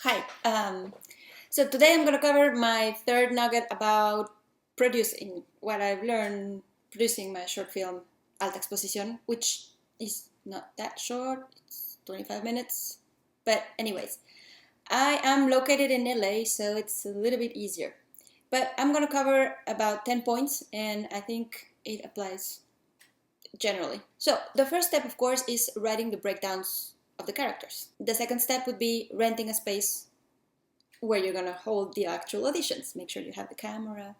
Hi. So today I'm going to cover my third nugget about producing, what I've learned producing my short film ALTA EXPOSICIÓN, which is not that short, it's 25 minutes. But anyways, I am located in LA, so it's a little bit easier. But I'm going to cover about 10 points, and I think it applies generally. So the first step, of course, is writing the breakdowns of the characters. The second step would be renting a space where you're going to hold the actual auditions. Make sure you have the camera,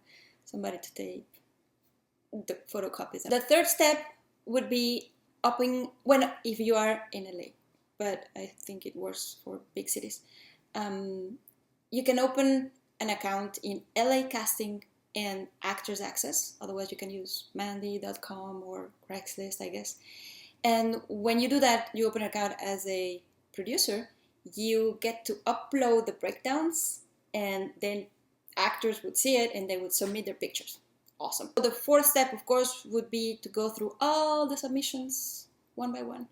somebody to take the photocopies. The third step would be if you are in LA, but I think it works for big cities. You can open an account in LA Casting and Actors Access. Otherwise, you can use Mandy.com or Craigslist, I guess. And when you do that, you open an account as a producer. You get to upload the breakdowns, and then actors would see it and they would submit their pictures. Awesome. So the fourth step, of course, would be to go through all the submissions one by one.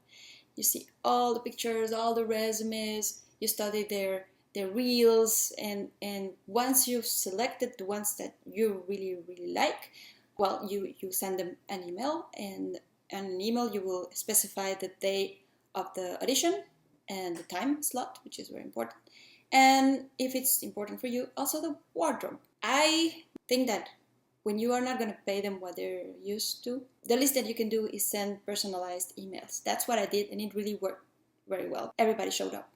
You see all the pictures, all the resumes, you study their reels, and once you've selected the ones that you really like, well, you send them an email, and in an email you will specify the day of the audition and the time slot, which is very important. And if it's important for you, also the wardrobe. I think that when you are not going to pay them what they're used to, the least that you can do is send personalized emails. That's what I did, and it really worked very well. Everybody showed up.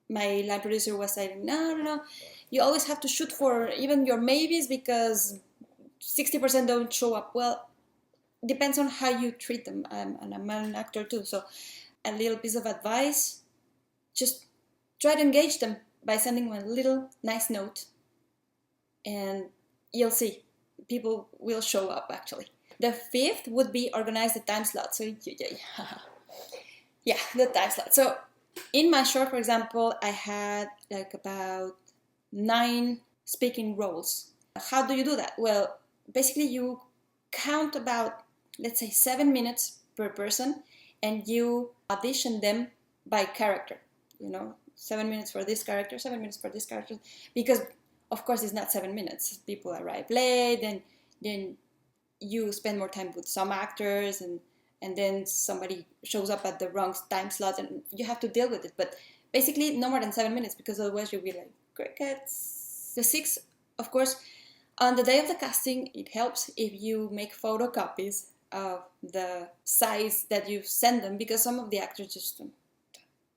My line producer was saying, no, you always have to shoot for even your maybes because 60% don't show up. Well, depends on how you treat them, and I'm an actor too, so a little piece of advice: just try to engage them by sending them a little nice note, and you'll see people will show up actually. The fifth would be organize the time slot. So yeah, the time slot. So in my short, for example, I had like about 9 speaking roles. How do you do that? Well, basically you count about, let's say, 7 minutes per person, and you audition them by character. 7 minutes for this character, 7 minutes for this character, because of course it's not 7 minutes. People arrive late, and then you spend more time with some actors, and then somebody shows up at the wrong time slot, and you have to deal with it. But basically no more than 7 minutes, because otherwise you'll be like crickets. The sixth, of course, on the day of the casting, it helps if you make photocopies of the size that you send them, because some of the actors just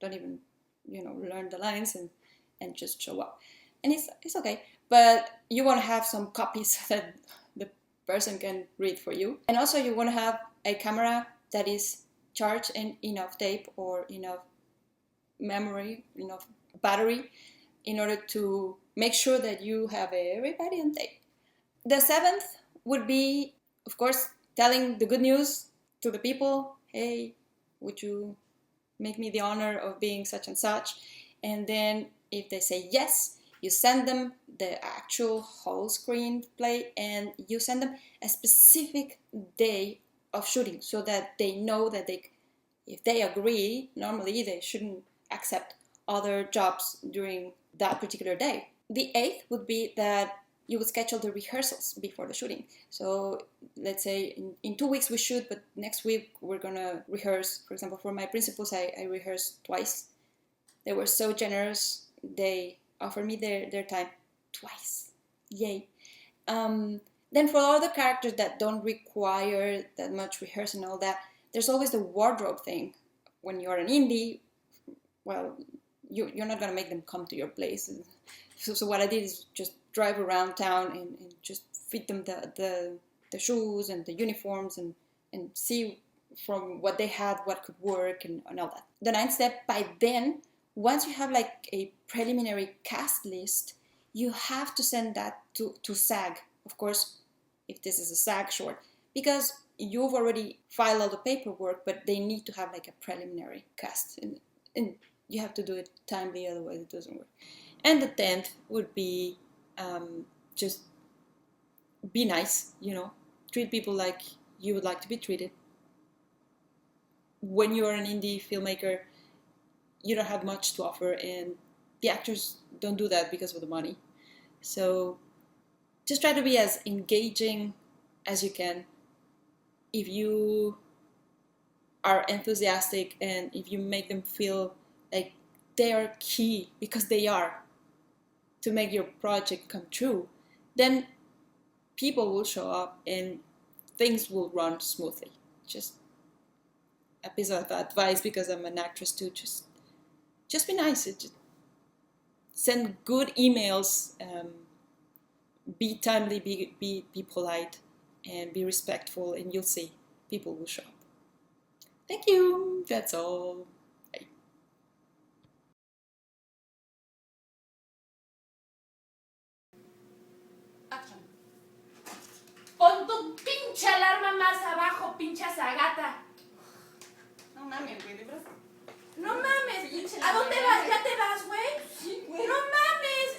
don't even learn the lines and just show up, and it's okay, but you want to have some copies that the person can read for you. And also you want to have a camera that is charged and enough tape or enough memory, enough battery, in order to make sure that you have everybody on tape. The seventh would be, of course, telling the good news to the people. Hey, would you make me the honor of being such and such? And then if they say yes, you send them the actual whole screenplay, and you send them a specific day of shooting, so that they know that if they agree, normally they shouldn't accept other jobs during that particular day. The eighth would be that you would schedule the rehearsals before the shooting. So let's say in 2 weeks we shoot, but next week we're gonna rehearse. For example, for my principals, I rehearsed twice. They were so generous. They offered me their time twice. Yay. Then for all the characters that don't require that much rehearsal and all that, there's always the wardrobe thing. When you're an indie, well, you're not gonna make them come to your place. So what I did is just drive around town and just fit them the shoes and the uniforms, and see from what they had what could work, and all that. The ninth step, by then, once you have like a preliminary cast list, you have to send that to SAG, of course, if this is a SAG short, because you've already filed all the paperwork, but they need to have like a preliminary cast, and you have to do it timely, otherwise it doesn't work. And the 10th would be just be nice, treat people like you would like to be treated. When you're an indie filmmaker, you don't have much to offer, and the actors don't do that because of the money. So just try to be as engaging as you can. If you are enthusiastic and if you make them feel like they are key, because they are, to make your project come true, then people will show up and things will run smoothly. Just a piece of advice, because I'm an actress too. Just be nice. Just send good emails. Be timely. Be polite, and be respectful. And you'll see people will show up. Thank you. That's all. Bye. Action. Pon tu pinche alarma más abajo, pinche zagata. No mames, güey, de verdad. No mames. Sí, ¿A dónde vas? ¿Ya te vas, güey? Sí, güey. No mames.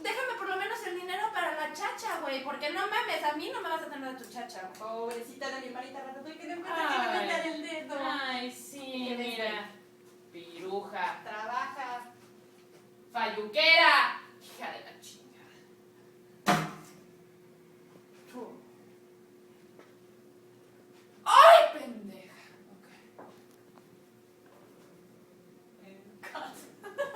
Déjame por lo menos el dinero para la chacha, güey. Porque no mames, a mí no me vas a tener a tu chacha. Pobrecita de mi hermanita Ratatouille, que no Ay. encuentra que meter el dedo. Ay, sí, mira. Piruja. Trabaja. Falluquera.